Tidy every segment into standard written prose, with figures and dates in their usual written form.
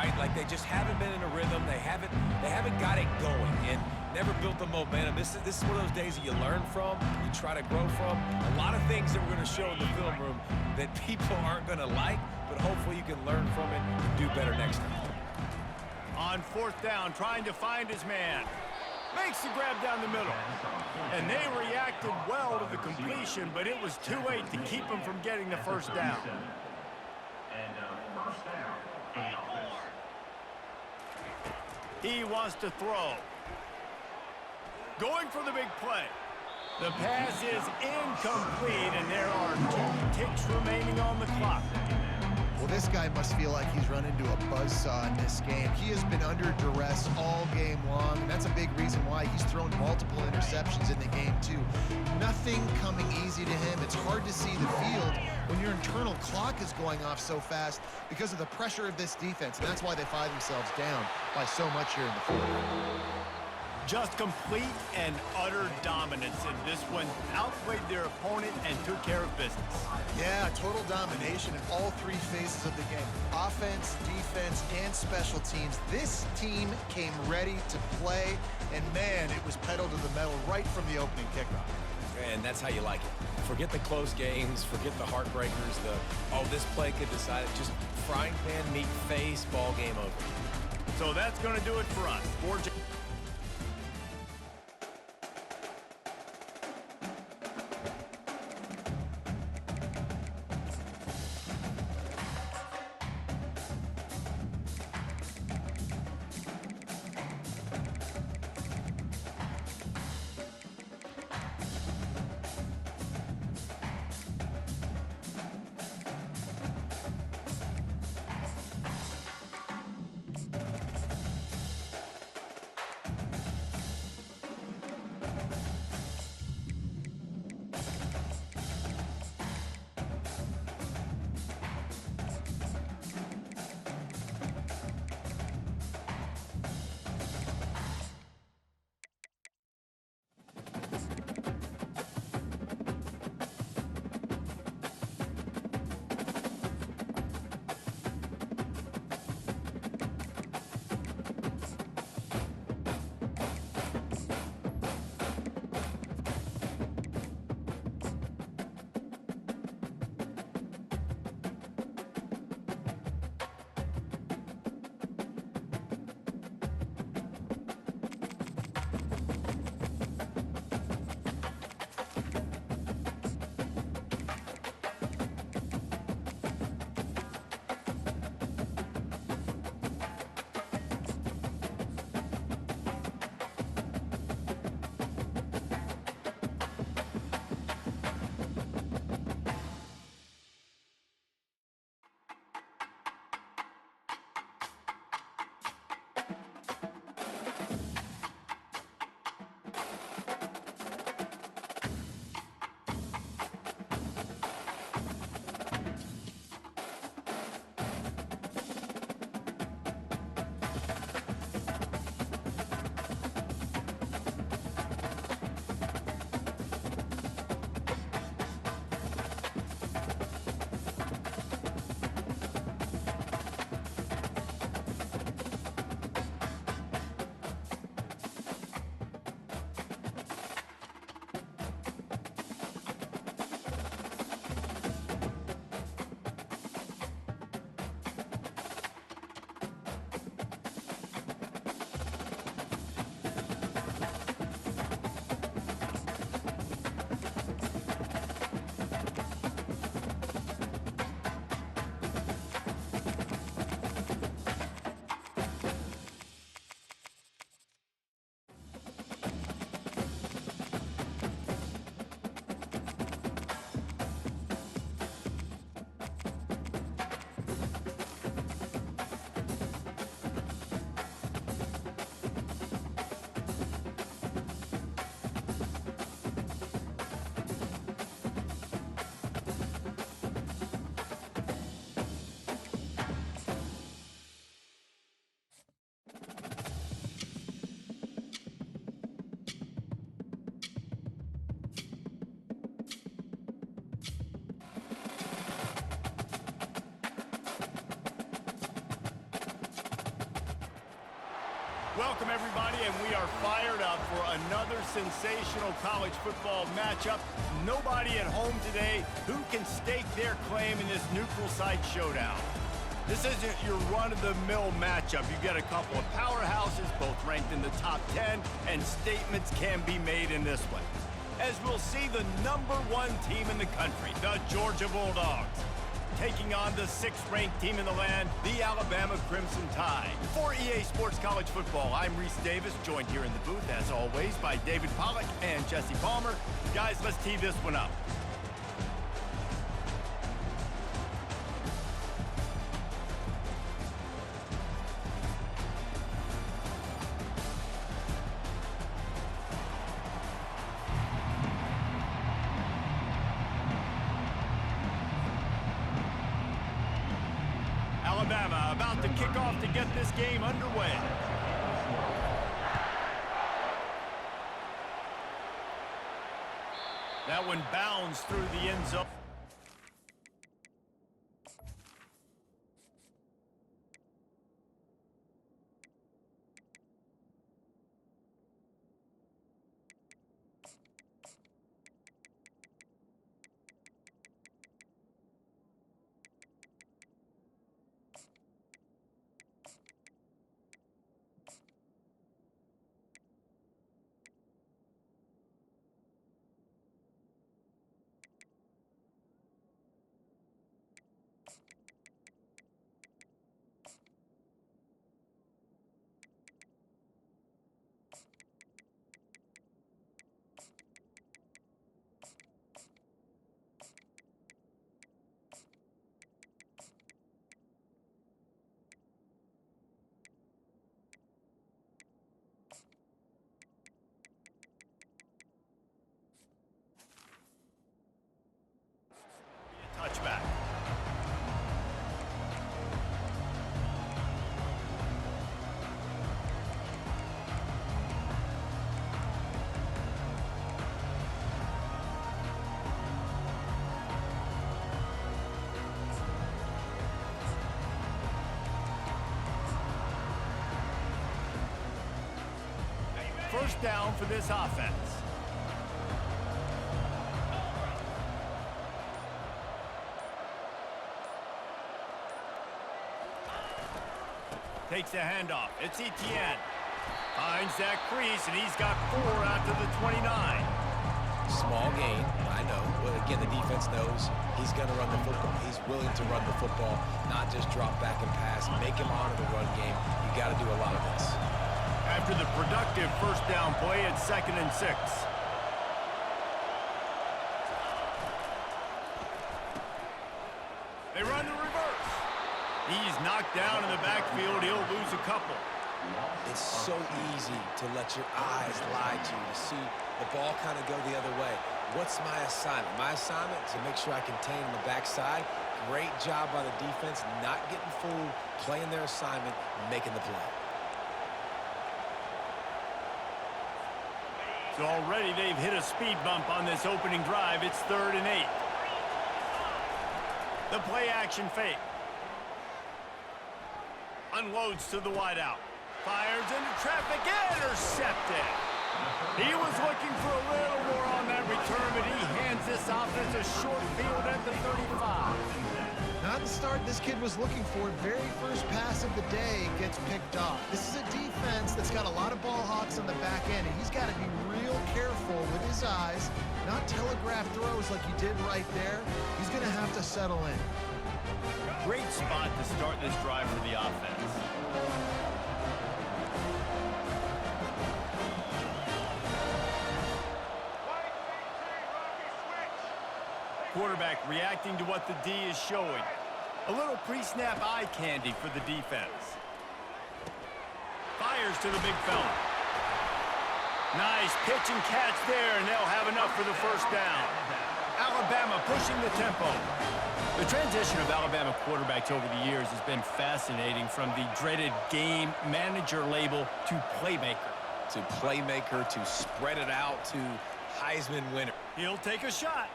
right? Like they just haven't been in a rhythm. They haven't got it going and never built the momentum. This is one of those days that you learn from, you try to grow from. A lot of things that we're going to show in the film room that people aren't going to like, but hopefully you can learn from it and do better next time. On fourth down, trying to find his man. Makes the grab down the middle. And they reacted well to the completion, but it was too late to keep him from getting the first down. He wants to throw. Going for the big play. The pass is incomplete, and there are 2 ticks remaining on the clock. Well, this guy must feel like he's run into a buzzsaw in this game. He has been under duress all game long, and that's a big reason why he's thrown multiple interceptions in the game, too. Nothing coming easy to him. It's hard to see the field when your internal clock is going off so fast because of the pressure of this defense, and that's why they find themselves down by so much here in the fourth. Just complete and utter dominance in this one. Outplayed their opponent and took care of business. Yeah, total domination in all 3 phases of the game. Offense, defense, and special teams. This team came ready to play, and man, it was pedal to the metal right from the opening kickoff. And that's how you like it. Forget the close games, forget the heartbreakers, this play could decide it. Just frying pan, meat face, ball game over. So that's going to do it for us. Welcome, everybody, and we are fired up for another sensational college football matchup. Nobody at home today who can stake their claim in this neutral site showdown. This isn't your run-of-the-mill matchup. You get a couple of powerhouses, both ranked in the top 10, and statements can be made in this one. As we'll see the #1 team in the country, the Georgia Bulldogs, taking on the 6th-ranked team in the land, the Alabama Crimson Tide. For EA Sports College Football, I'm Reese Davis, joined here in the booth, as always, by David Pollack and Jesse Palmer. Guys, let's tee this one up. Alabama about to kick off to get this game underway. That one bounds through the end zone. Touchback. First down for this offense. Takes the handoff. It's Etienne. Finds that crease, and he's got 4 out to the 29. Small gain, I know. But again, the defense knows he's going to run the football. He's willing to run the football, not just drop back and pass. Make him honor the run game. You got to do a lot of this. After the productive first down play, it's 2nd and 6. They run the reverse. He's knocked down in the backfield. He'll lose a couple. It's so easy to let your eyes lie to you, to see the ball kind of go the other way. What's my assignment? My assignment is to make sure I contain on the backside. Great job by the defense, not getting fooled, playing their assignment, making the play. So already they've hit a speed bump on this opening drive. It's 3rd and 8. The play action fake. Unloads to the wideout. Fires into traffic. Intercepted. He was looking for a little more on that return, but he hands this offense a short field at the 35. Not the start this kid was looking for. Very first pass of the day gets picked off. This is a defense that's got a lot of ball hawks on the back end, and he's got to be real careful with his eyes, not telegraph throws like he did right there. He's going to have to settle in. Great spot to start this drive for the offense. Quarterback reacting to what the D is showing. A little pre-snap eye candy for the defense. Fires to the big fella. Nice pitch and catch there, and they'll have enough for the first down. Alabama pushing the tempo. The transition of Alabama quarterbacks over the years has been fascinating, from the dreaded game manager label to playmaker. To playmaker, to spread it out, to Heisman winner. He'll take a shot.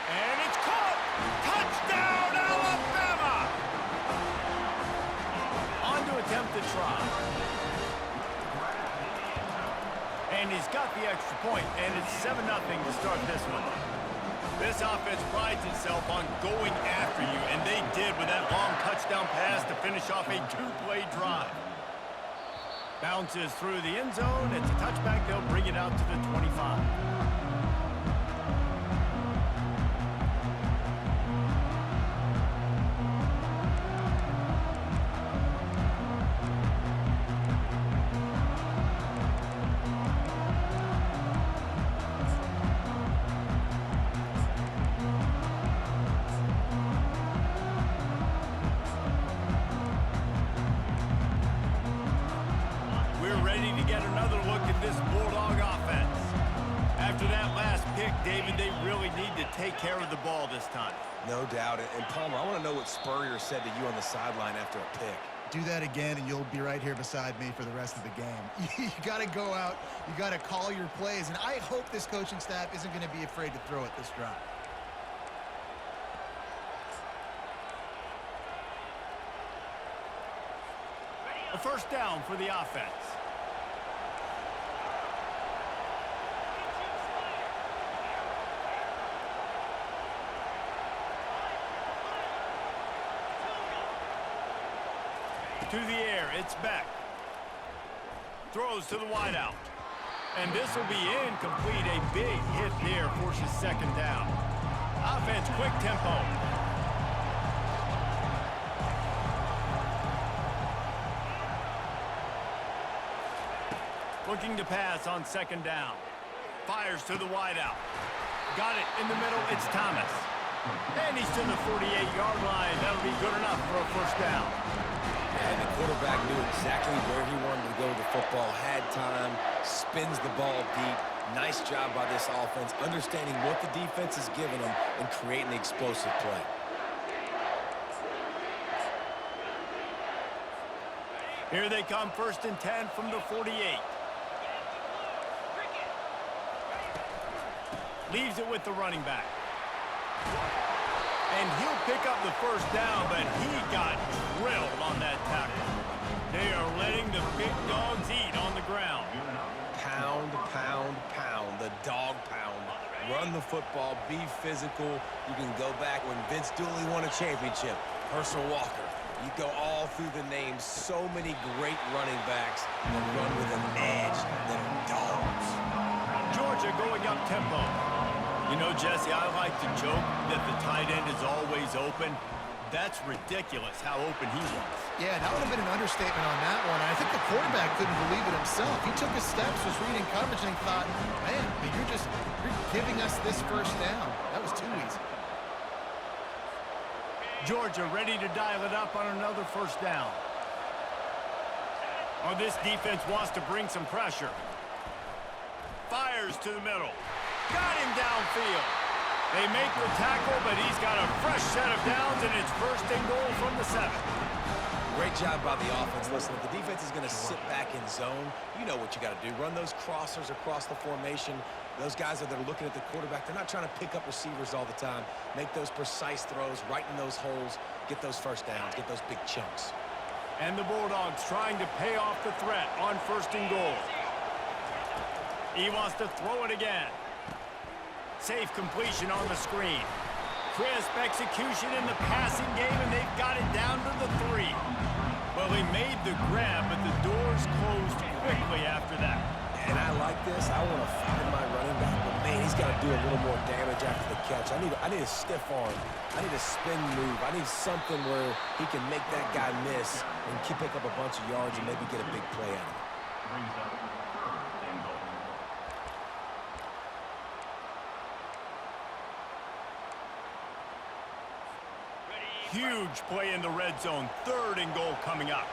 And it's caught! Touchdown, Alabama! On to attempt the try. And he's got the extra point, and it's 7-0 to start this one. This offense prides itself on going after you, and they did with that long touchdown pass to finish off a 2-play drive. Bounces through the end zone. It's a touchback. They'll bring it out to the 25. Ready to get another look at this Bulldog offense. After that last pick, David, they really need to take care of the ball this time. No doubt. And Palmer, I want to know what Spurrier said to you on the sideline after a pick. Do that again, and you'll be right here beside me for the rest of the game. You got to go out. You got to call your plays. And I hope this coaching staff isn't going to be afraid to throw it this drive. A first down for the offense. To the air, it's Beck. Throws to the wideout. And this will be incomplete. A big hit there forces second down. Offense, quick tempo. Looking to pass on second down. Fires to the wideout. Got it in the middle. It's Thomas. And he's to the 48-yard line. That'll be good enough for a first down. And the quarterback knew exactly where he wanted to go with the football, had time, spins the ball deep. Nice job by this offense, understanding what the defense is giving them and creating the explosive play. Here they come, 1st and 10 from the 48. Leaves it with the running back. And he'll pick up the first down, but he got drilled on that tackle. They are letting the big dogs eat on the ground. Pound, pound, pound, the dog pound. Run the football, be physical. You can go back when Vince Dooley won a championship. Herschel Walker. You go all through the names. So many great running backs that run with an edge that are dogs. Georgia going up tempo. You know, Jesse, I like to joke that the tight end is always open. That's ridiculous how open he was. Yeah, that would have been an understatement on that one. I think the quarterback couldn't believe it himself. He took his steps, was reading coverage, and he thought, man, you're giving us this first down. That was too easy. Georgia ready to dial it up on another first down. Oh, this defense wants to bring some pressure. Fires to the middle. Got him downfield. They make the tackle, but he's got a fresh set of downs, and it's 1st and goal from the 7. Great job by the offense. Listen, if the defense is going to sit back in zone, you know what you got to do. Run those crossers across the formation. Those guys that are looking at the quarterback, they're not trying to pick up receivers all the time. Make those precise throws, right in those holes, get those first downs, get those big chunks. And the Bulldogs trying to pay off the threat on 1st and goal. He wants to throw it again. Safe completion on the screen. Crisp execution in the passing game, and they've got it down to the 3. Well, he made the grab, but the doors closed quickly after that. And I like this. I want to find my running back, but man, he's got to do a little more damage after the catch. I need a stiff arm. I need a spin move. I need something where he can make that guy miss and pick up a bunch of yards and maybe get a big play out of it. Huge play in the red zone. 3rd and goal coming up.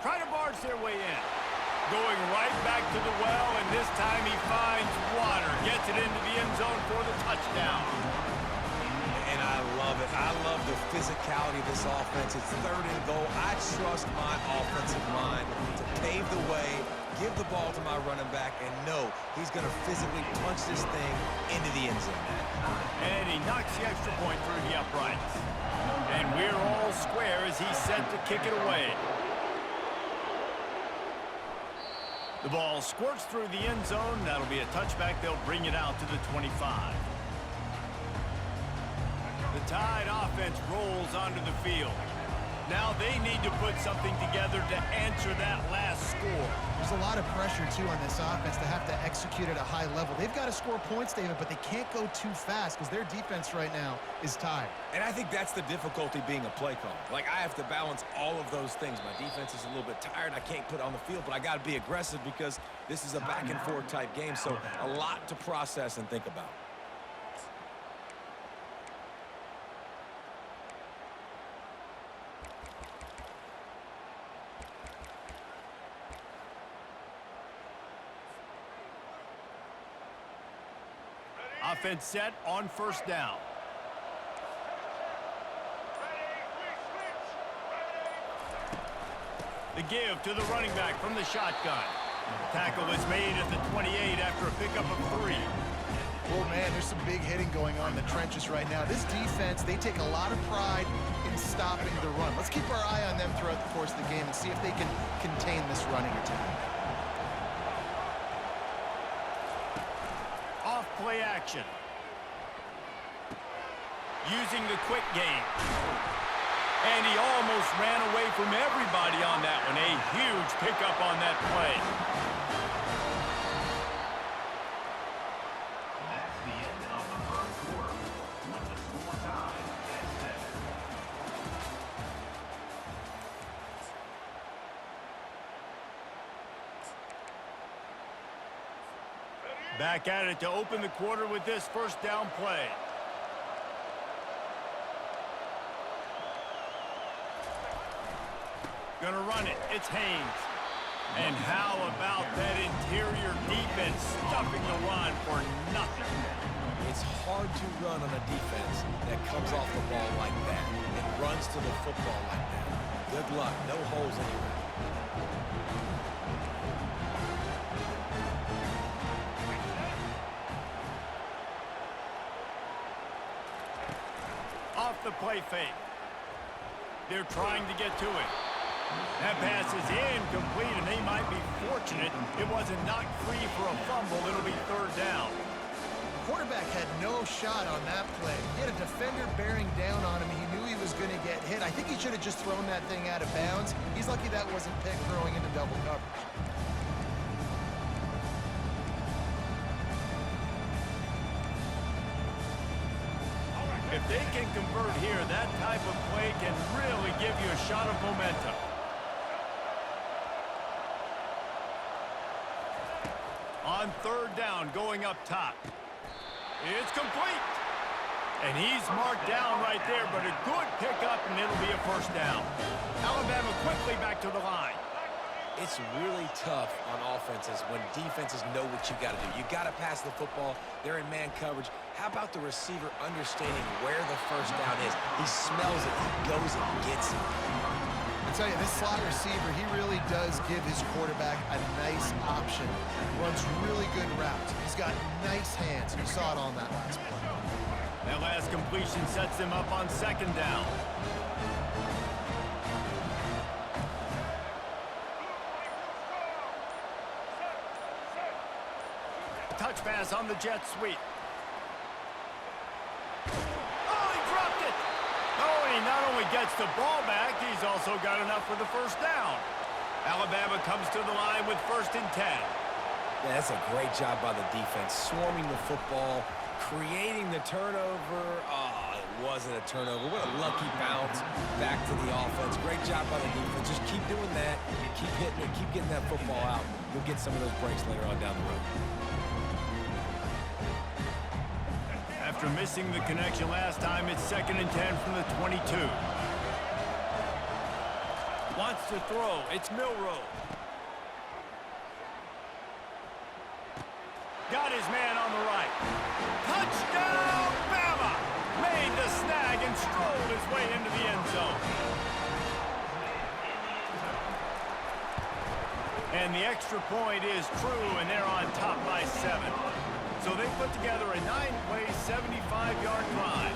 Try to barge their way in. Going right back to the well, and this time he finds water. Gets it into the end zone for the touchdown. And I love it. I love the physicality of this offense. It's 3rd and goal. I trust my offensive line to pave the way, give the ball to my running back and know he's going to physically punch this thing into the end zone. And he knocks the extra point through the uprights. And we're all square as he's set to kick it away. The ball squirts through the end zone. That'll be a touchback. They'll bring it out to the 25. The Tide offense rolls onto the field. Now they need to put something together to answer that last score. There's a lot of pressure, too, on this offense to have to execute at a high level. They've got to score points, David, but they can't go too fast because their defense right now is tired. And I think that's the difficulty being a play caller. Like, I have to balance all of those things. My defense is a little bit tired. I can't put it on the field, but I got to be aggressive because this is a back-and-forth type game, so a lot to process and think about. Offense set on first down. The give to the running back from the shotgun. Tackle is made at the 28 after a pickup of 3. Oh, man, there's some big hitting going on in the trenches right now. This defense, they take a lot of pride in stopping the run. Let's keep our eye on them throughout the course of the game and see if they can contain this running attack. Play action. Using the quick game. And he almost ran away from everybody on that one. A huge pickup on that play. That's the end of the first quarter. With the score tied at 7. Back at it to open the quarter with this first down play. Gonna run it. It's Haynes. And how about that interior defense stuffing the run for nothing? It's hard to run on a defense that comes off the ball like that and runs to the football like that. Good luck. No holes anywhere. Off the play fake. They're trying to get to it. That pass is incomplete, and they might be fortunate it wasn't knocked free for a fumble. It'll be third down. The quarterback had no shot on that play. He had a defender bearing down on him. He knew he was going to get hit. I think he should have just thrown that thing out of bounds. He's lucky that wasn't picked throwing into double coverage. If they can convert here, that type of play can really give you a shot of momentum. On third down, going up top. It's complete. And he's marked down right there, but a good pickup, and it'll be a first down. Alabama quickly back to the line. It's really tough on offenses when defenses know what you got to do. You got to pass the football. They're in man coverage. How about the receiver understanding where the first down is? He smells it. He goes and gets it. I tell you, this slot receiver, he really does give his quarterback a nice option. Runs really good routes. He's got nice hands. You saw it on that last play. That last completion sets them up on second down. Touch pass on the jet sweep. Oh, he dropped it! Oh, and he not only gets the ball back, he's also got enough for the first down. Alabama comes to the line with 1st and 10. Yeah, that's a great job by the defense. Swarming the football, creating the turnover. Oh, it wasn't a turnover. What a lucky bounce back to the offense. Great job by the defense. Just keep doing that. Keep hitting it. Keep getting that football out. You'll get some of those breaks later on down the road. After missing the connection last time, it's 2nd and 10 from the 22. Wants to throw. It's Milroe. Got his man on the right. Touchdown, Bama! Made the snag and strolled his way into the end zone. And the extra point is true, and they're on top by 7. So they put together a 9-play, 75-yard drive.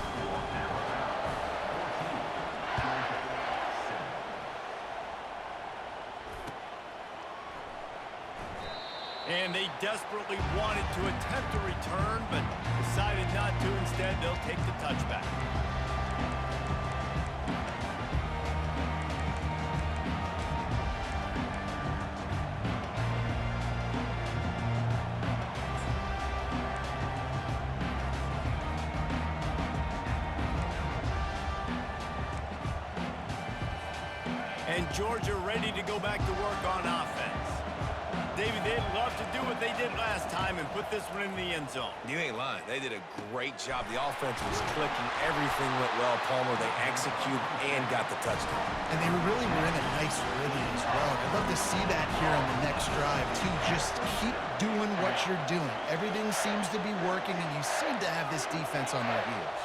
And they desperately wanted to attempt a return, but decided not to. Instead, they'll take the touchback. And Georgia ready to go back to work on offense. David, they'd love to do what they did last time and put this one in the end zone. You ain't lying. They did a great job. The offense was clicking. Everything went well, Palmer. They executed and got the touchdown. And they really were in a nice rhythm as well. I'd love to see that here on the next drive, too. Just keep doing what you're doing. Everything seems to be working, and you seem to have this defense on their heels.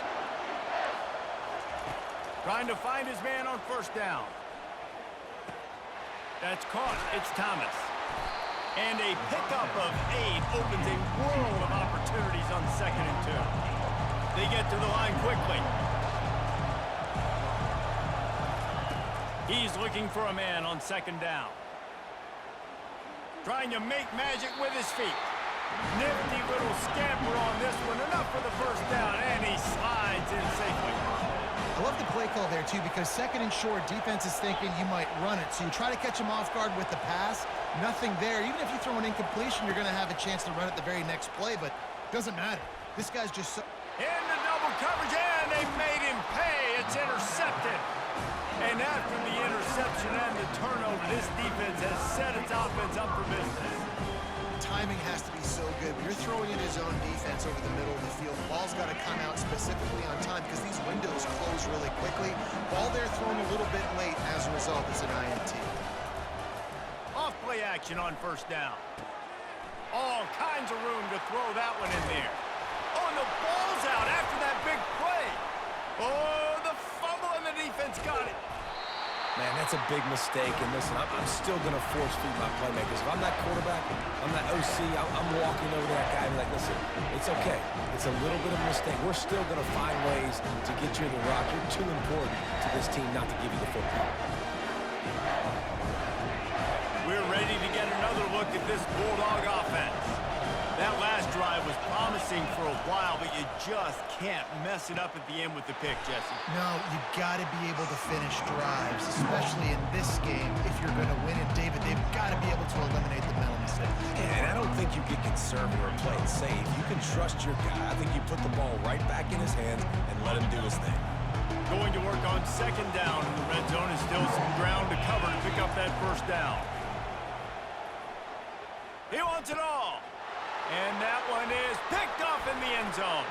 Trying to find his man on first down. That's caught. It's Thomas. And a pickup of 8 opens a world of opportunities on 2nd and 2. They get to the line quickly. He's looking for a man on 2nd down. Trying to make magic with his feet. Nifty little scamper on this one. Enough for the first down, and he slides in safely. I love the play call there, too, because 2nd and short, defense is thinking you might run it. So you try to catch him off guard with the pass. Nothing there. Even if you throw an incompletion, you're going to have a chance to run it the very next play, but it doesn't matter. This guy's just so... Into double coverage, and they made him pay. It's intercepted. And after the interception and the turnover, this defense has set its offense up for business. Timing has to be so good. When you're throwing in his own defense over the middle of the field, the ball's got to come out specifically on time because these windows close really quickly. Ball there thrown a little bit late. As a result, it's an INT. Off play action on first down. All kinds of room to throw that one in there. Oh, and the ball's out after that big play. Oh, the fumble, and the defense got it. Man, that's a big mistake. And listen, I'm still going to force feed my playmakers. If I'm that quarterback, I'm that OC, I'm walking over to that guy and be like, listen, it's okay. It's a little bit of a mistake. We're still going to find ways to get you the rock. You're too important to this team not to give you the football. We're ready to get another look at this Bulldog offense. That last drive was promising for a while, but you just can't mess it up at the end with the pick, Jesse. No, you got to be able to finish drives, especially in this game. If you're going to win it, David, they've got to be able to eliminate the mental mistakes. And I don't think you get conservative or play it safe. You can trust your guy. I think you put the ball right back in his hands and let him do his thing. Going to work on 2nd down in the red zone, is still some ground to cover to pick up that first down. He wants it all. And that one is picked off in the end zone.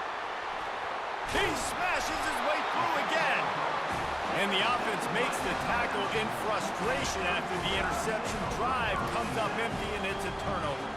He smashes his way through again. And the offense makes the tackle in frustration after the interception. Drive comes up empty, and it's a turnover.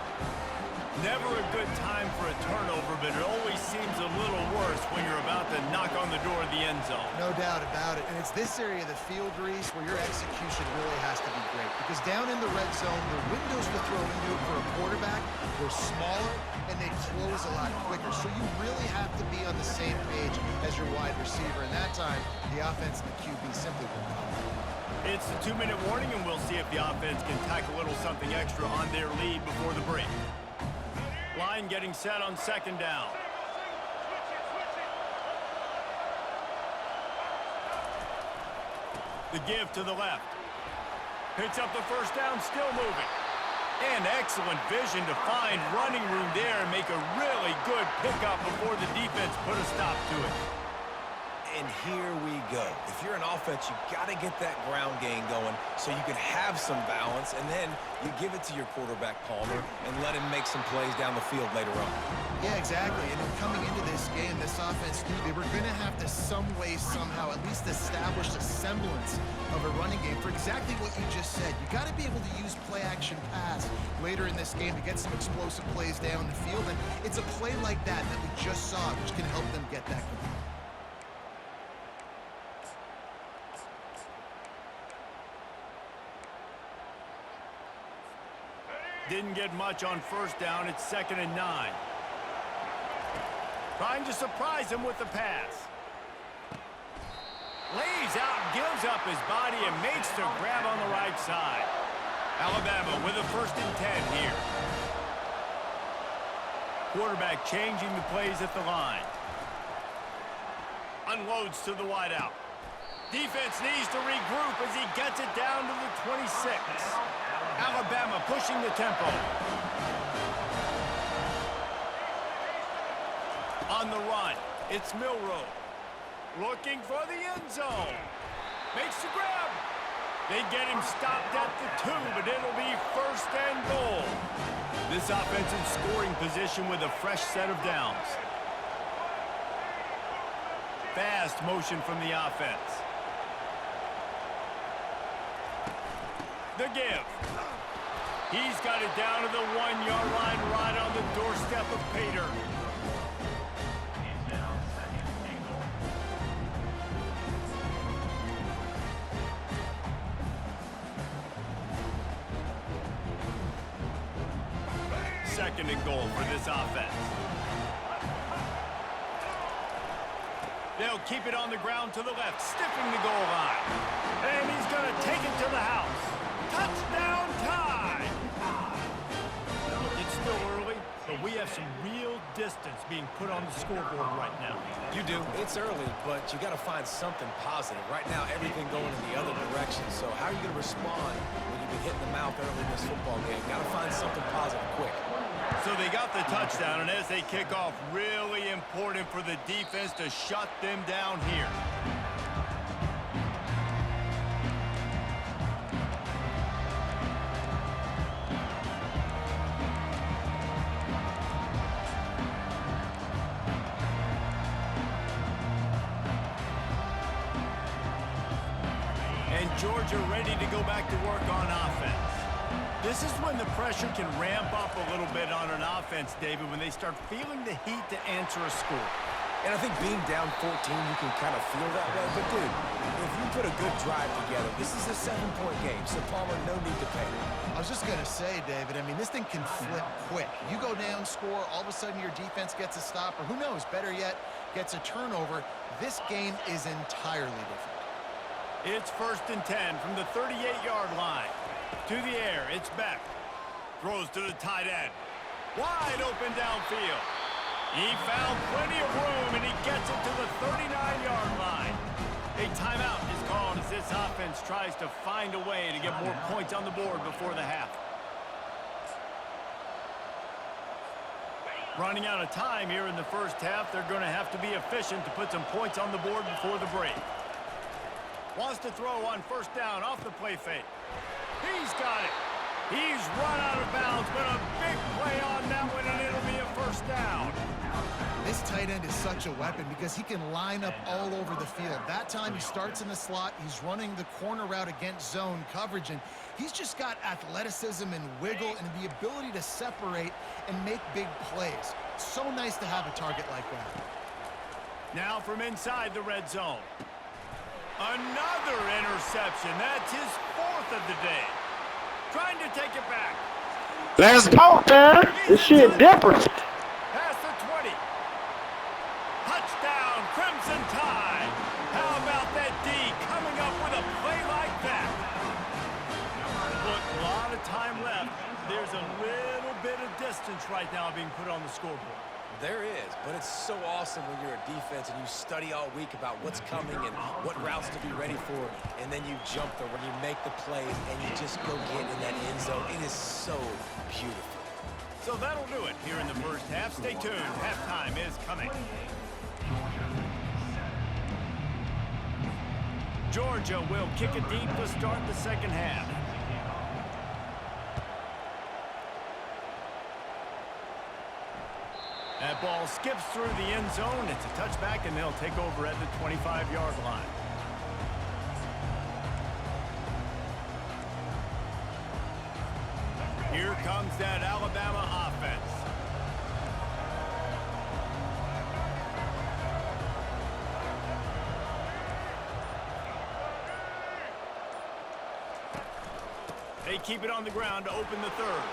Never a good time for a turnover, but it always seems a little worse when you're about to knock on the door of the end zone. No doubt about it. And it's this area of the field, Reese, where your execution really has to be great. Because down in the red zone, the windows to throw into it for a quarterback were smaller, and they close a lot quicker. So you really have to be on the same page as your wide receiver. And that time, the offense and the QB simply won't come. It's a 2-minute warning, and we'll see if the offense can tack a little something extra on their lead before the break. Line getting set on 2nd down. The give to the left. Picks up the first down, still moving. And excellent vision to find running room there and make a really good pickup before the defense put a stop to it. And here we go. If you're an offense, you got to get that ground game going so you can have some balance, and then you give it to your quarterback, Palmer, and let him make some plays down the field later on. Yeah, exactly. And then coming into this game, this offense knew they were going to have to some way, somehow, at least establish a semblance of a running game for exactly what you just said. You got to be able to use play-action pass later in this game to get some explosive plays down the field, and it's a play like that that we just saw, which can help them get that going. Didn't get much on first down. It's 2nd and 9. Trying to surprise him with the pass. Lays out, gives up his body, and makes the grab on the right side. Alabama with a 1st and 10 here. Quarterback changing the plays at the line. Unloads to the wideout. Defense needs to regroup as he gets it down to the 26. Alabama pushing the tempo. On the run, it's Milroe. Looking for the end zone. Makes the grab. They get him stopped at the 2, but it'll be 1st and goal. This offense in scoring position with a fresh set of downs. Fast motion from the offense. The give. He's got it down to the 1-yard line right on the doorstep of Pater. Second and goal for this offense. They'll keep it on the ground to the left, stiffing the goal line. And he's going to take it to the house. Touchdown time! It's still early, but we have some real distance being put on the scoreboard right now. You do. It's early, but you got to find something positive. Right now, everything going in the other direction. So how are you going to respond when you've been hit in the mouth early in this football game? Got to find something positive quick. So they got the touchdown, and as they kick off, really important for the defense to shut them down here. And Georgia ready to go back to work on offense. This is when the pressure can ramp up a little bit on an offense, David, when they start feeling the heat to answer a score. And I think being down 14, you can kind of feel that way. But, dude, if you put a good drive together, this is a 7-point game, so Palmer, no need to panic. I was just going to say, David, I mean, this thing can flip quick. You go down, score, all of a sudden your defense gets a stop, or who knows, better yet, gets a turnover. This game is entirely different. It's 1st and 10 from the 38-yard line. To the air, it's Beck. Throws to the tight end. Wide open downfield. He found plenty of room, and he gets it to the 39-yard line. A timeout is called as this offense tries to find a way to get more points on the board before the half. Running out of time here in the first half, they're going to have to be efficient to put some points on the board before the break. Wants to throw on 1st down off the play fake. He's got it. He's run out of bounds, but a big play on that one, and it'll be a 1st down. This tight end is such a weapon because he can line up all over the field. That time he starts in the slot. He's running the corner route against zone coverage, and he's just got athleticism and wiggle and the ability to separate and make big plays. So nice to have a target like that. Now from inside the red zone. Another interception. That's his 4th of the day. Trying to take it back. Let's go, man. This shit different. Past the 20. Touchdown, Crimson Tide. How about that D coming up with a play like that? Look, a lot of time left. There's a little bit of distance right now being put on the scoreboard. There is, but it's so awesome when you're a defense and you study all week about what's coming and what routes to be ready for, and then you jump the run, you make the plays, and you just go get in that end zone. It is so beautiful. So that'll do it here in the first half. Stay tuned. Halftime is coming. Georgia will kick it deep to start the second half. That ball skips through the end zone. It's a touchback, and they'll take over at the 25-yard line. Here comes that Alabama offense. They keep it on the ground to open the third.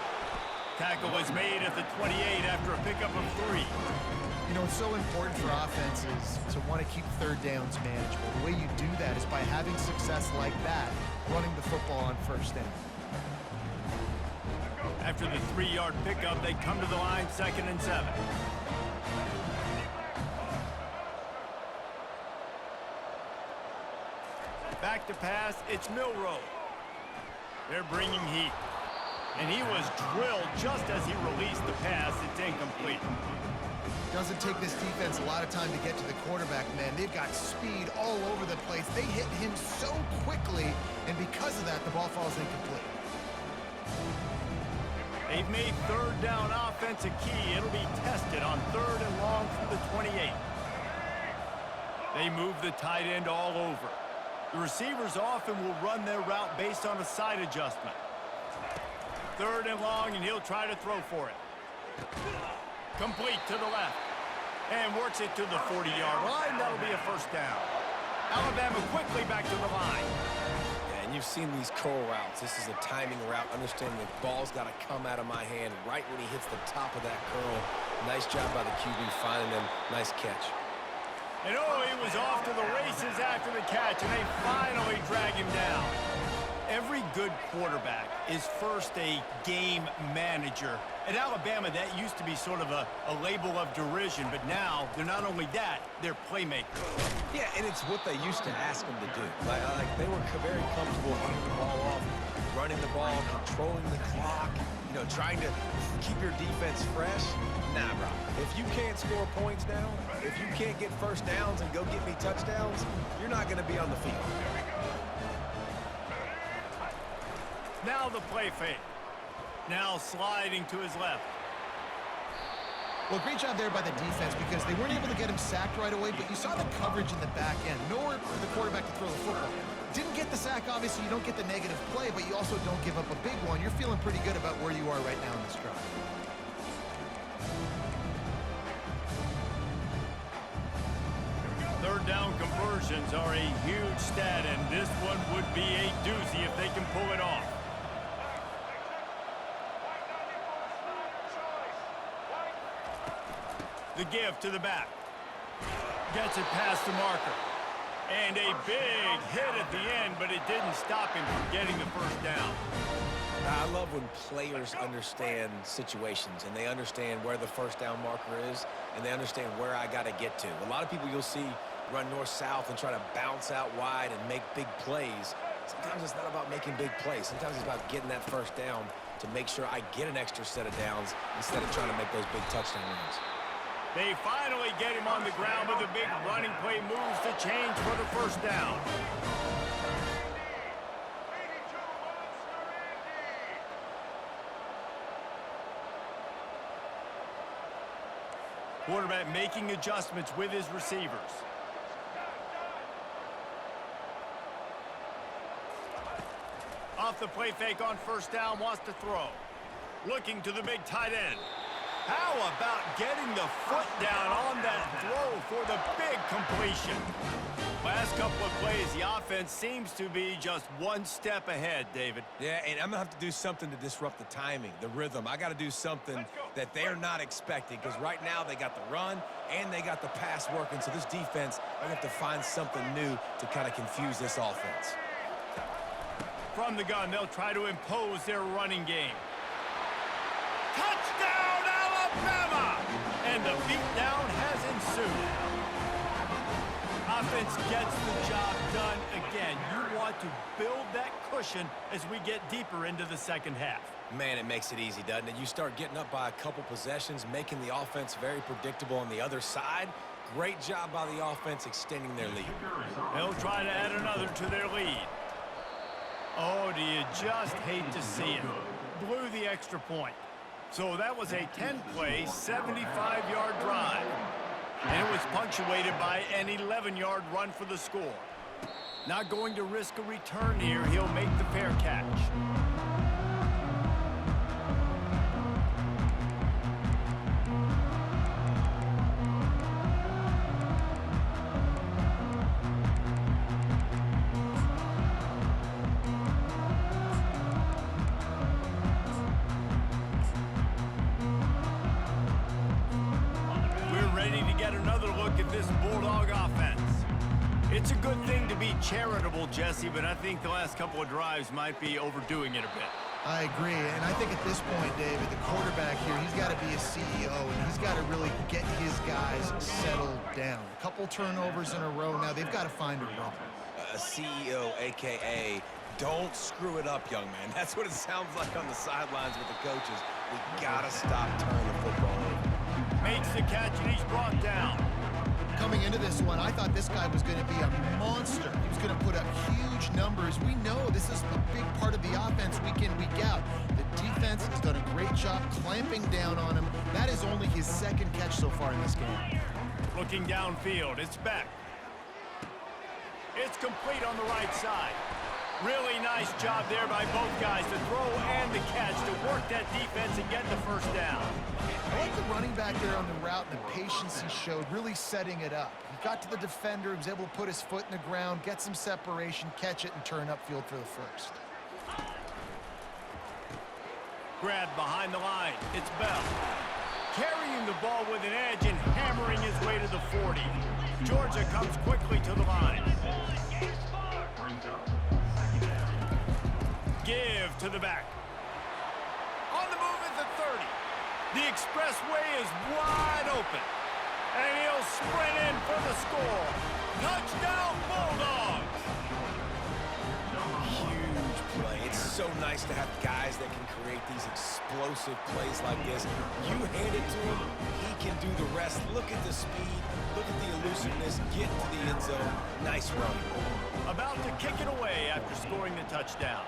Tackle was made at the 28 after a pickup of 3. You know, it's so important for offenses to want to keep third downs manageable. The way you do that is by having success like that, running the football on first down. After the 3-yard pickup, they come to the line, 2nd and 7. Back to pass, it's Milroe. They're bringing heat. And he was drilled just as he released the pass. It's incomplete. Doesn't take this defense a lot of time to get to the quarterback, man. They've got speed all over the place. They hit him so quickly, and because of that, the ball falls incomplete. They've made third down offense a key. It'll be tested on 3rd and long from the 28. They move the tight end all over. The receivers often will run their route based on a side adjustment. 3rd and long, and he'll try to throw for it. Complete to the left. And works it to the 40-yard line. That'll be a first down. Alabama quickly back to the line. And you've seen these curl routes. This is a timing route. Understanding the ball's got to come out of my hand right when he hits the top of that curl. Nice job by the QB finding him. Nice catch. And oh, he was off to the races after the catch, and they finally drag him down. Every good quarterback is first a game manager. At Alabama, that used to be sort of a label of derision, but now they're not only that, they're playmakers. Yeah, and it's what they used to ask them to do. Like they were very comfortable handing the ball off, running the ball, controlling the clock, you know, trying to keep your defense fresh. Nah, bro. If you can't score points now, if you can't get first downs and go get me touchdowns, you're not going to be on the field. Now the play fake. Now sliding to his left. Well, great job there by the defense because they weren't able to get him sacked right away, but you saw the coverage in the back end. Nowhere for the quarterback to throw the football. Didn't get the sack, obviously. You don't get the negative play, but you also don't give up a big one. You're feeling pretty good about where you are right now in this drive. Third down conversions are a huge stat, and this one would be a doozy if they can pull it off. The give to the back. Gets it past the marker. And a big hit at the end, but it didn't stop him from getting the first down. I love when players understand situations and they understand where the first down marker is and they understand where I got to get to. A lot of people you'll see run north-south and try to bounce out wide and make big plays. Sometimes it's not about making big plays. Sometimes it's about getting that first down to make sure I get an extra set of downs instead of trying to make those big touchdown runs. They finally get him on the ground with a big running play moves to change for the first down. Quarterback making adjustments with his receivers. Off the play fake on first down, wants to throw. Looking to the big tight end. How about getting the foot down on that throw for the big completion? Last couple of plays, the offense seems to be just one step ahead, David. Yeah, and I'm going to have to do something to disrupt the timing, the rhythm. I got to do something that they're not expecting because right now they got the run and they got the pass working. So this defense, I have to find something new to kind of confuse this offense. From the gun, they'll try to impose their running game. Touchdown, Alabama! And the beatdown has ensued. Offense gets the job done again. You want to build that cushion as we get deeper into the second half. Man, it makes it easy, doesn't it? You start getting up by a couple possessions, making the offense very predictable on the other side. Great job by the offense extending their lead. They'll try to add another to their lead. Oh, do you just hate to see it? Blew the extra point. So that was a 10-play, 75-yard drive. And it was punctuated by an 11-yard run for the score. Not going to risk a return here. He'll make the fair catch. to get another look at this Bulldog offense. It's a good thing to be charitable, Jesse, but I think the last couple of drives might be overdoing it a bit. I agree, and I think at this point, David, the quarterback here, he's got to be a CEO, and he's got to really get his guys settled down. A couple turnovers in a row now. They've got to find a rhythm. A CEO, a.k.a. don't screw it up, young man. That's what it sounds like on the sidelines with the coaches. We got to stop turning the football over. Makes the catch, and he's brought down. Coming into this one, I thought this guy was going to be a monster. He was going to put up huge numbers. We know this is a big part of the offense week in, week out. The defense has done a great job clamping down on him. That is only his second catch so far in this game. Looking downfield, it's back. It's complete on the right side. Really nice job there by both guys to throw and the catch to work that defense and get the first down. I like the running back there on the route and the patience he showed, really setting it up. He got to the defender, he was able to put his foot in the ground, get some separation, catch it, and turn upfield for the first. Grab behind the line. It's Bell. Carrying the ball with an edge and hammering his way to the 40. Georgia comes quickly to the line. Give to the back. On the move at the 30. The expressway is wide open. And he'll sprint in for the score. Touchdown, Bulldogs! Huge play. It's so nice to have guys that can create these explosive plays like this. You hand it to him, he can do the rest. Look at the speed. Look at the elusiveness. Get to the end zone. Nice run. About to kick it away after scoring the touchdown.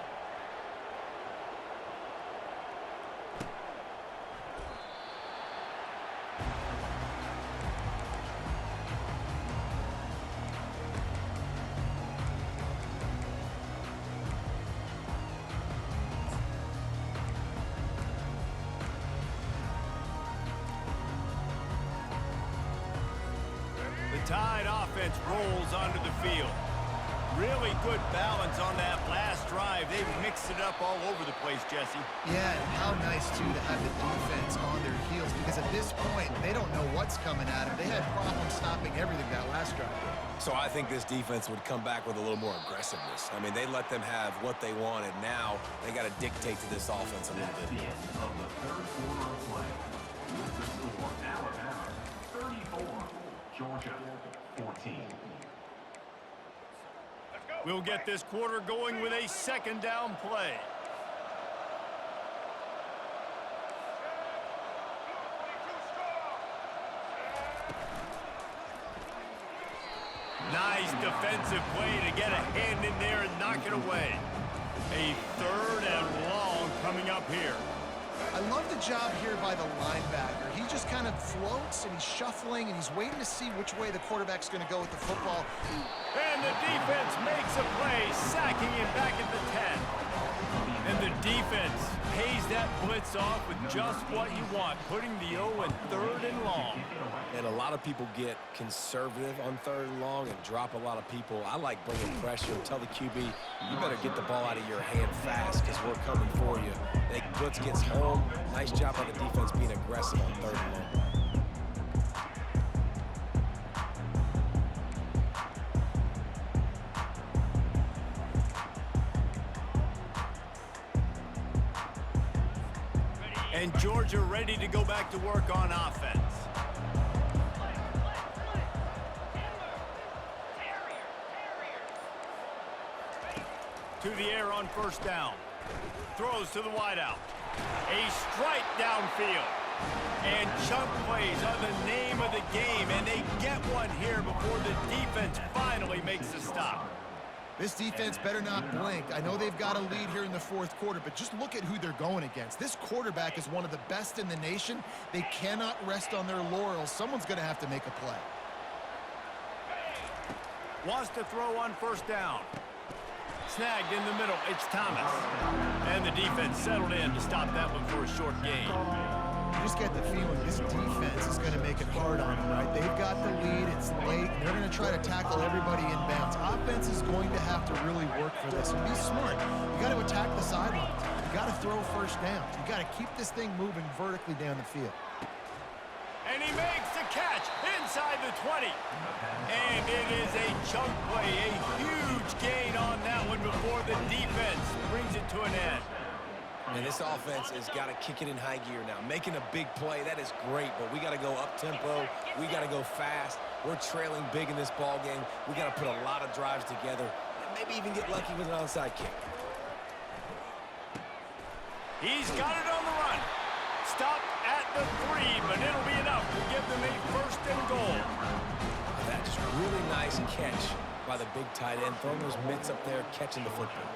Tide offense rolls onto the field. Really good balance on that last drive. They mixed it up all over the place, Jesse. Yeah, and how nice, too, to have the defense on their heels, because at this point, they don't know what's coming at them. They had problems stopping everything that last drive. So I think this defense would come back with a little more aggressiveness. I mean, they let them have what they wanted. Now they got to dictate to this offense a little bit. At the end of the third quarter of play, with the score, Alabama 34, Georgia 14. We'll get this quarter going with a second down play. Nice defensive play to get a hand in there and knock it away. A third and long coming up here. I love the job here by the linebacker. He just kind of floats, and he's shuffling, and he's waiting to see which way the quarterback's going to go with the football. And the defense makes a play, sacking him back at the 10. And the defense pays that blitz off with just what you want, putting the O in third and long. And a lot of people get conservative on third and long and drop a lot of people. I like bringing pressure. Tell the QB, you better get the ball out of your hand fast because we're coming for you. The blitz gets home. Nice job by the defense being aggressive on third and long. And Georgia ready to go back to work on offense. To the air on first down. Throws to the wideout. A strike downfield. And chunk plays are the name of the game, and they get one here before the defense finally makes the stop. This defense better not blink. I know they've got a lead here in the fourth quarter, but just look at who they're going against. This quarterback is one of the best in the nation. They cannot rest on their laurels. Someone's going to have to make a play. Wants to throw on first down. Snagged in the middle. It's Thomas. And the defense settled in to stop that one for a short gain. You just get the feeling this defense is going to make it hard on them, right? They've got the lead. It's late. They're going to try to tackle everybody inbounds. Offense is going to have to really work for this and be smart. You got to attack the sidelines. You got to throw first down. You got to keep this thing moving vertically down the field. And he makes the catch inside the 20. And it is a chunk play, a huge gain on that one before the defense brings it to an end. And this offense has got to kick it in high gear now. Making a big play, that is great, but we got to go up-tempo. We got to go fast. We're trailing big in this ball game. We got to put a lot of drives together and maybe even get lucky with an onside kick. He's got it on the run. Stopped at the 3, but it'll be enough to give them a 1st and goal. That's just really nice catch by the big tight end. Throwing those mitts up there, catching the football.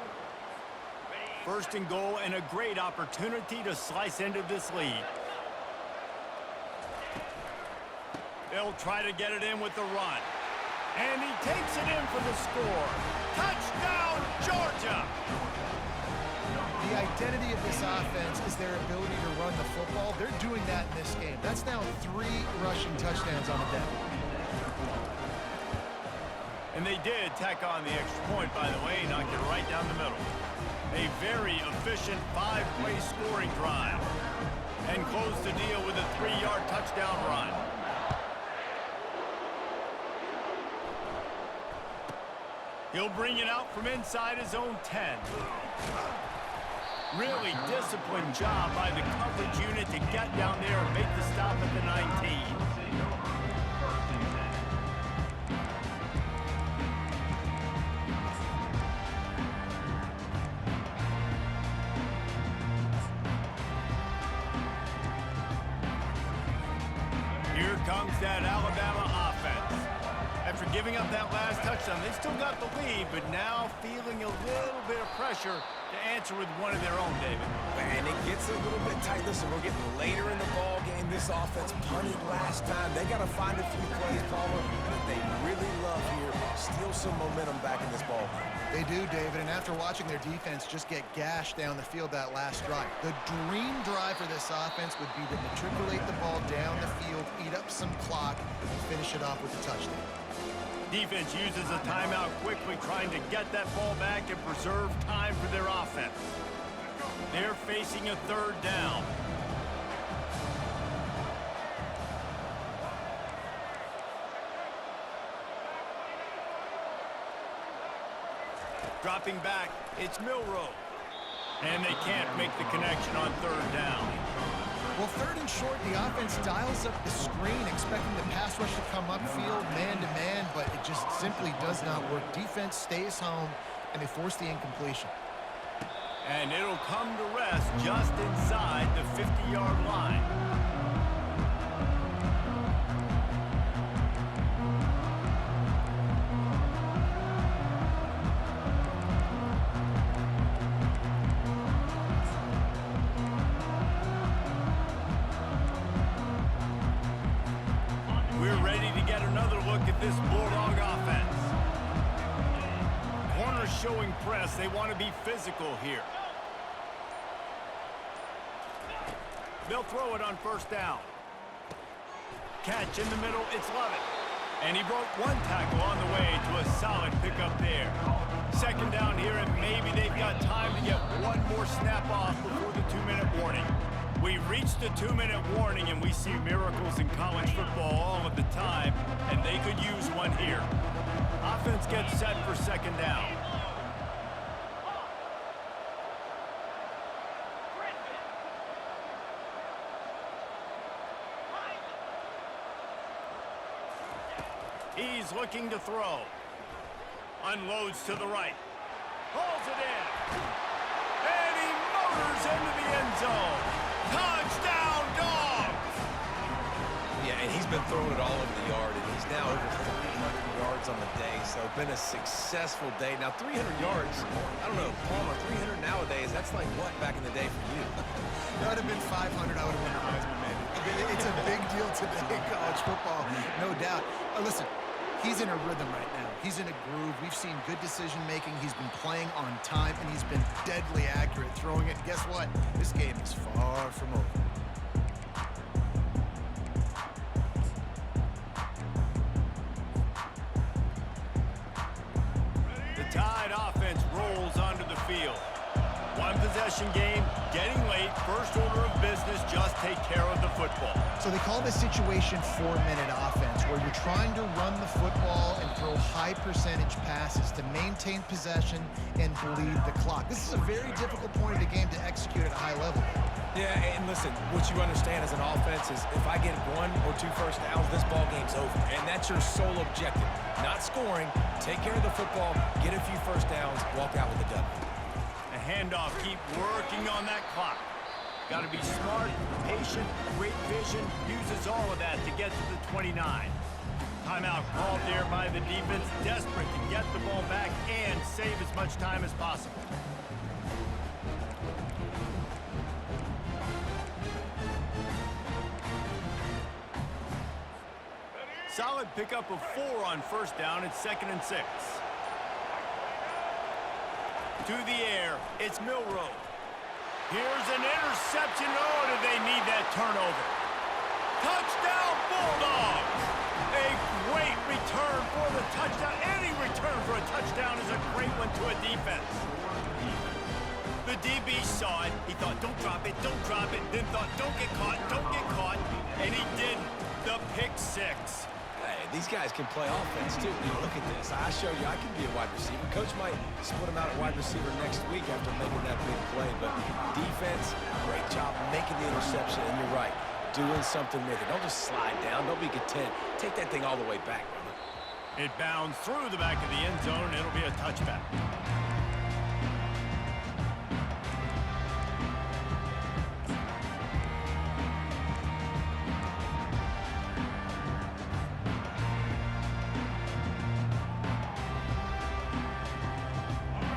1st and goal, and a great opportunity to slice into this lead. They'll try to get it in with the run. And he takes it in for the score. Touchdown, Georgia! The identity of this offense is their ability to run the football. They're doing that in this game. That's now 3 rushing touchdowns on the day. And they did tack on the extra point, by the way, knocked it right down the middle. A very efficient 5-play scoring drive. And close the deal with a 3-yard touchdown run. He'll bring it out from inside his own 10. Really disciplined job by the coverage unit to get down there and make the stop at the 19. Here comes that Alabama offense. After giving up that last touchdown, they still got the lead, but now feeling a little bit of pressure to answer with one of their own, David. And it gets a little bit tight. Listen, we're getting later in the ball game. This offense punted last time. They got to find a few plays, Palmer, that they really love here. Steal some momentum back in this ball game. They do, David, and after watching their defense just get gashed down the field that last drive, the dream drive for this offense would be to matriculate the ball down the field, eat up some clock, and finish it off with a touchdown. Defense uses a timeout quickly, trying to get that ball back and preserve time for their offense. They're facing a 3rd down. Dropping back, it's Milroe. And they can't make the connection on 3rd down. Well, 3rd and short, the offense dials up the screen, expecting the pass rush to come upfield, man-to-man, but it just simply does not work. Defense stays home, and they force the incompletion. And it'll come to rest just inside the 50-yard line. We're ready to get another look at this Bulldog offense. Corners showing press. They want to be physical here. They'll throw it on 1st down. Catch in the middle, it's Lovett. And he broke 1 tackle on the way to a solid pickup there. 2nd down here, and maybe they've got time to get 1 more snap off before the 2-minute warning. We reached the 2-minute warning, and we see miracles in college football all of the time, and they could use one here. Offense gets set for 2nd down. He's looking to throw. Unloads to the right. Pulls it in. And he motors into the end zone. Touchdown, Dogs! Yeah, and he's been throwing it all over the yard, and he's now over 300 yards on the day, so been a successful day. Now, 300 yards, I don't know, Palmer, 300 nowadays, that's like what back in the day for you? That would have been 500, I would have won the Heisman, man. It's a big deal today in college football, no doubt. Listen, he's in a rhythm right now. He's in a groove. We've seen good decision-making. He's been playing on time, and he's been deadly accurate throwing it. And guess what? This game is far from over. The Tide offense rolls onto the field. One possession game, getting late, first order of business, just take care of the football. So they call this situation 4-minute offense, where you're trying to run the football and throw high percentage passes to maintain possession and bleed the clock. This is a very difficult point of the game to execute at a high level. Yeah, and listen, what you understand as an offense is if I get 1 or 2 first downs, this ball game's over. And that's your sole objective. Not scoring, take care of the football, get a few first downs, walk out with a W. A handoff, keep working on that clock. Got to be smart, patient, great vision, uses all of that to get to the 29. Timeout called there by the defense, desperate to get the ball back and save as much time as possible. Solid pickup of 4 on first down. It's 2nd and 6. To the air, it's Milroe. Here's an interception. Oh, do they need that turnover? Touchdown, Bulldogs! A great return for the touchdown. Any return for a touchdown is a great one to a defense. The DB saw it. He thought, don't drop it, then thought, don't get caught, and he didn't. The pick 6. Hey, these guys can play offense, too. You look at this. I showed you I can be a wide receiver. Coach might split him out at wide receiver next week after making that big play. But defense, great job making the interception. And you're right, doing something with it. Don't just slide down. Don't be content. Take that thing all the way back, brother. It bounds through the back of the end zone, and it'll be a touchback.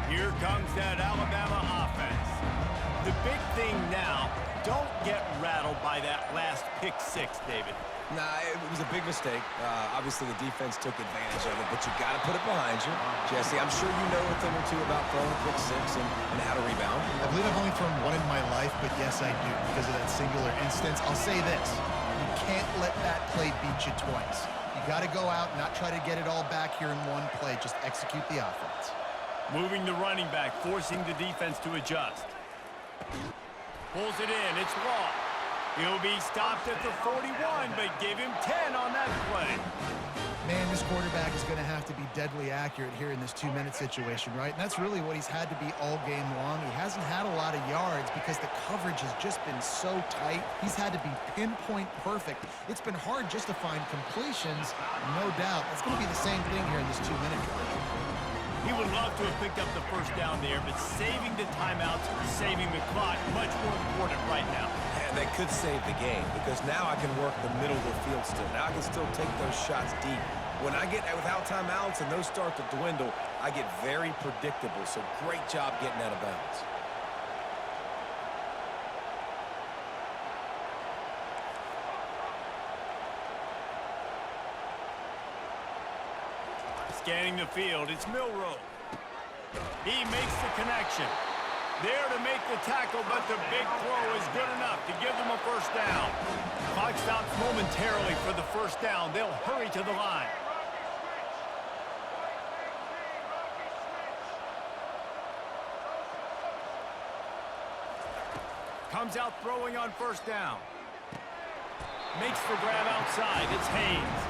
Here comes that Alabama offense. The big thing now, don't get rattled by that last pick 6, David. Nah, it was a big mistake. Obviously, the defense took advantage of it, but you got to put it behind you. Jesse, I'm sure you know a thing or two about throwing a pick 6 and how to rebound. I believe I've only thrown 1 in my life, but yes, I do, because of that singular instance. I'll say this. You can't let that play beat you twice. You got to go out and not try to get it all back here in one play. Just execute the offense. Moving the running back, forcing the defense to adjust. Pulls it in, it's Law. He'll be stopped at the 41, but give him 10 on that play. Man, this quarterback is going to have to be deadly accurate here in this 2-minute situation, right? And that's really what he's had to be all game long. He hasn't had a lot of yards because the coverage has just been so tight. He's had to be pinpoint perfect. It's been hard just to find completions, no doubt. It's going to be the same thing here in this 2-minute drive. He would love to have picked up the first down there, but saving the timeouts, saving the clock, much more important right now. And they could save the game because now I can work the middle of the field still. Now I can still take those shots deep. When I get without timeouts and those start to dwindle, I get very predictable. So great job getting out of bounds. Scanning the field, it's Milroe. He makes the connection. There to make the tackle, but the big throw is good enough to give them a first down. Clock stops momentarily for the first down. They'll hurry to the line. Comes out throwing on first down. Makes the grab outside. It's Haynes.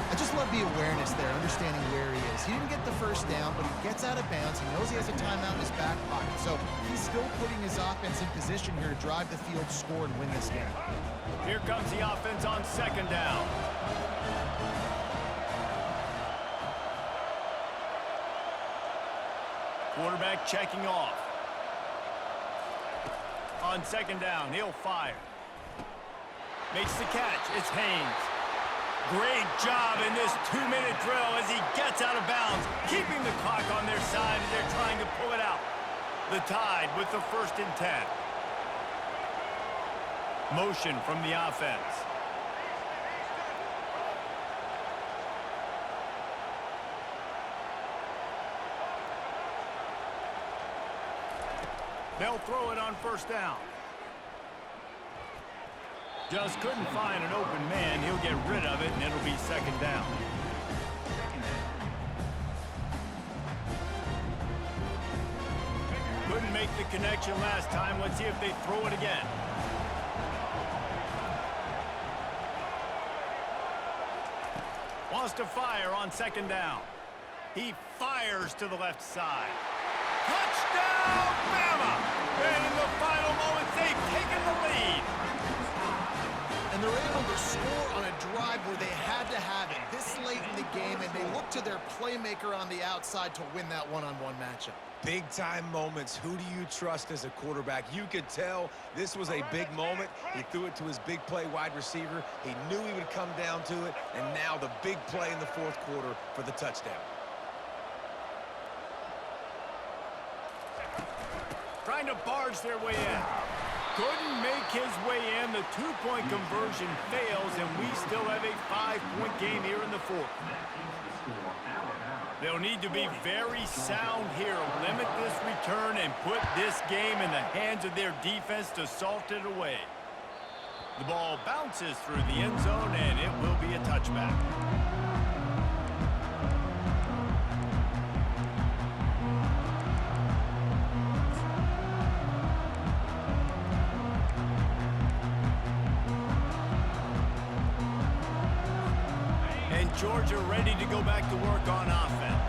I just love the awareness there, understanding where he is. He didn't get the first down, but he gets out of bounds. He knows he has a timeout in his back pocket. So he's still putting his offense in position here to drive the field, score, and win this game. Here comes the offense on second down. Quarterback checking off. On second down, he'll fire. Makes the catch. It's Haynes. Great job in this 2-minute drill as he gets out of bounds, keeping the clock on their side as they're trying to pull it out. The Tide with the 1st and 10. Motion from the offense. They'll throw it on first down. Just couldn't find an open man. He'll get rid of it, and it'll be second down. Couldn't make the connection last time. Let's see if they throw it again. Wants to fire on second down. He fires to the left side. Touchdown, Bama! And in the final moments, they've taken the lead. And they're able to score on a drive where they had to have it this late in the game, and they look to their playmaker on the outside to win that one-on-one matchup. Big-time moments. Who do you trust as a quarterback? You could tell this was a big moment. He threw it to his big play wide receiver. He knew he would come down to it, and now the big play in the fourth quarter for the touchdown. Trying to barge their way in. Couldn't make his way in. The two-point conversion fails, and we still have a 5-point game here in the fourth. They'll need to be very sound here. Limit this return and put this game in the hands of their defense to salt it away. The ball bounces through the end zone, and it will be a touchback. Georgia ready to go back to work on offense.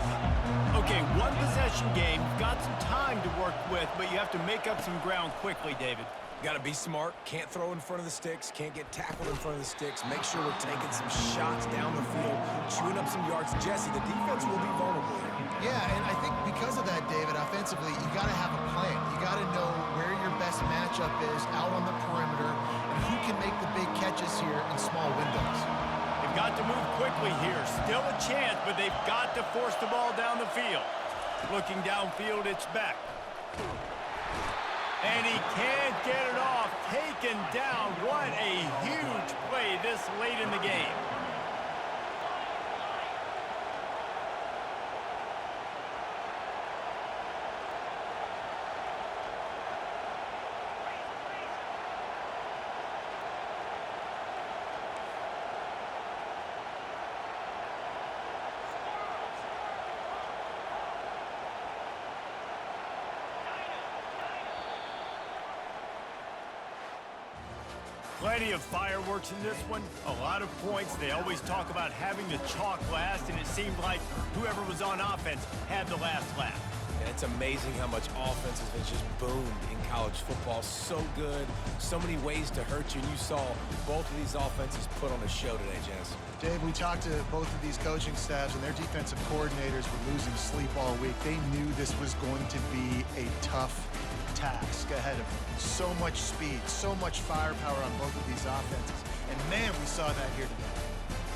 Okay, one possession game. You've got some time to work with, but you have to make up some ground quickly, David. Got to be smart. Can't throw in front of the sticks. Can't get tackled in front of the sticks. Make sure we're taking some shots down the field, chewing up some yards. Jesse, the defense will be vulnerable here. Yeah, and I think because of that, David, offensively, you got to have a plan. You got to know where your best matchup is out on the perimeter and who can make the big catches here in small windows. They've got to move quickly here. Still a chance, but they've got to force the ball down the field. Looking downfield, it's Beck. And he can't get it off. Taken down. What a huge play this late in the game. Plenty of fireworks in this one. A lot of points. They always talk about having the chalk last, and it seemed like whoever was on offense had the last laugh. And it's amazing how much offense has just boomed in college football. So good. So many ways to hurt you. And you saw both of these offenses put on a show today, Jess. Dave, we talked to both of these coaching staffs, and their defensive coordinators were losing sleep all week. They knew this was going to be a tough task ahead of them. So much speed, so much firepower on both of these offenses. And man, we saw that here today.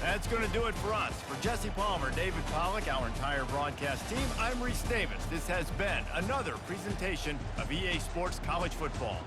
That's going to do it for us. For Jesse Palmer, David Pollack, our entire broadcast team, I'm Reese Davis. This has been another presentation of EA Sports College Football.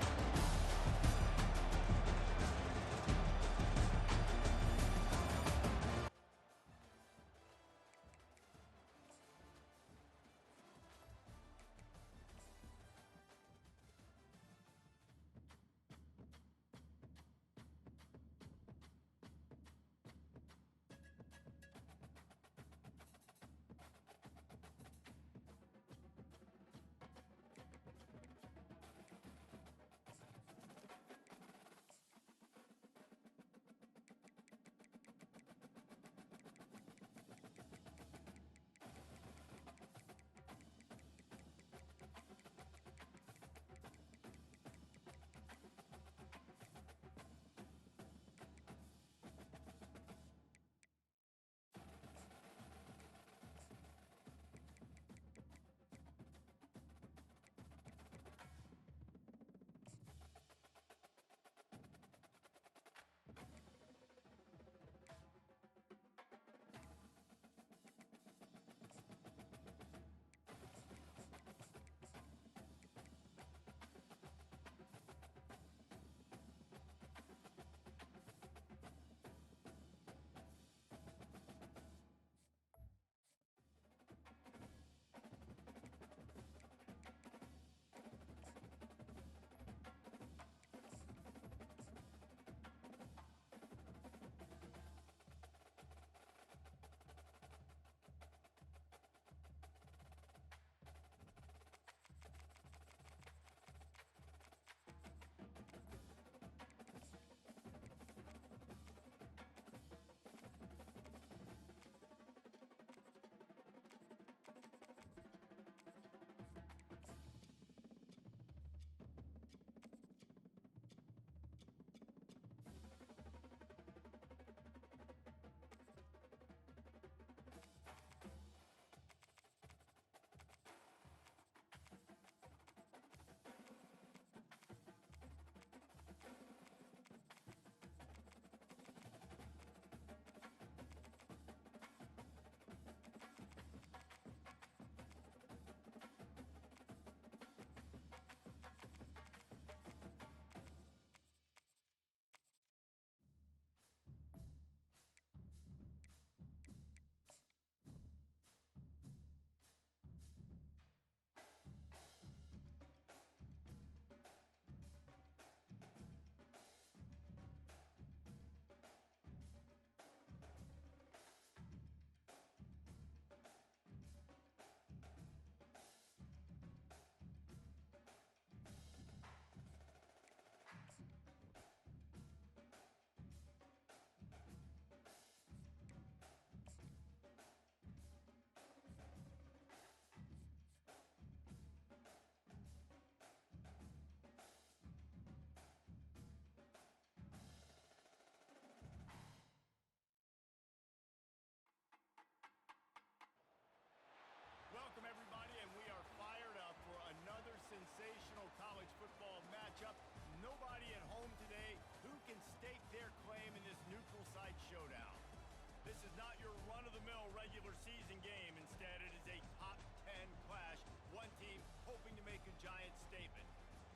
This is not your run-of-the-mill regular season game. Instead, it is a top 10 clash. One team hoping to make a giant statement.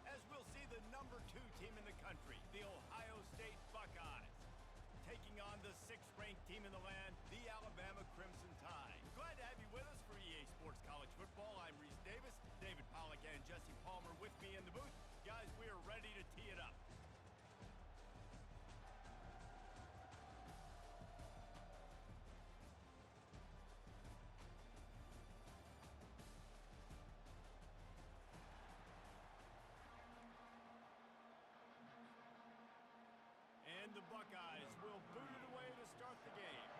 As we'll see the #2 team in the country, the Ohio State Buckeyes, taking on the 6th-ranked team in the land, the Alabama Crimson Tide. Glad to have you with us for EA Sports College Football. I'm Reese Davis, David Pollack and Jesse Palmer with me in the booth. Guys, we are ready to tee it up. And the Buckeyes will boot it away to start the game.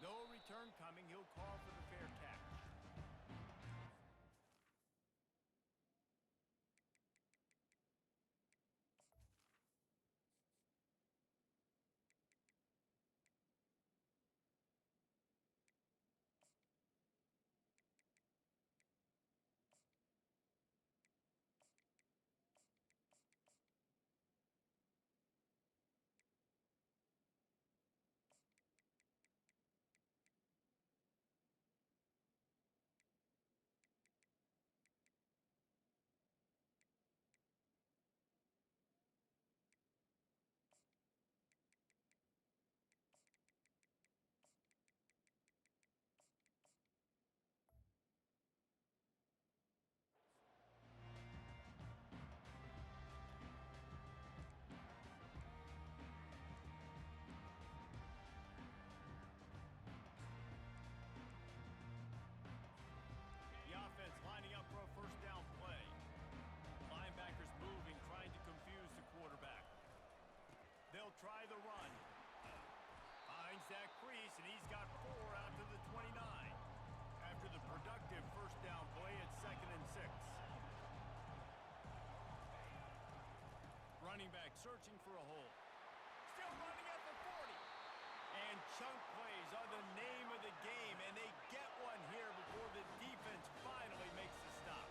No return coming. He'll call for the fair catch. Offense lining up for a first down play. Linebackers moving, trying to confuse the quarterback. They'll try the run. Finds that crease, and he's got 4 out to the 29. After the productive first down play, it's 2nd and 6. Running back searching for a hole. Still running at the 40. And chunk plays are the name of the game, and they get one here before the defense finally makes the stop.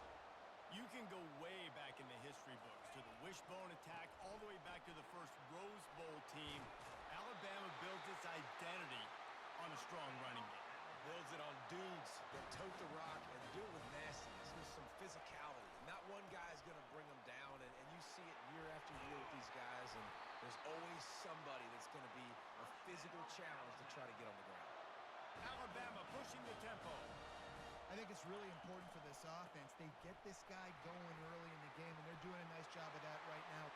You can go way back in the history books to the wishbone attack, all the way back to the first Rose Bowl team. Alabama builds its identity on a strong running game. Builds it on dudes that tote the rock and do it with nastiness, with some physicality. Not one guy's going to bring them down, and you see it year after year with these guys, and there's always somebody that's going to be a physical challenge to try to get on the ground. Alabama pushing the tempo. I think it's really important for this offense. They get this guy going early in the game, and they're doing a nice job of that right now.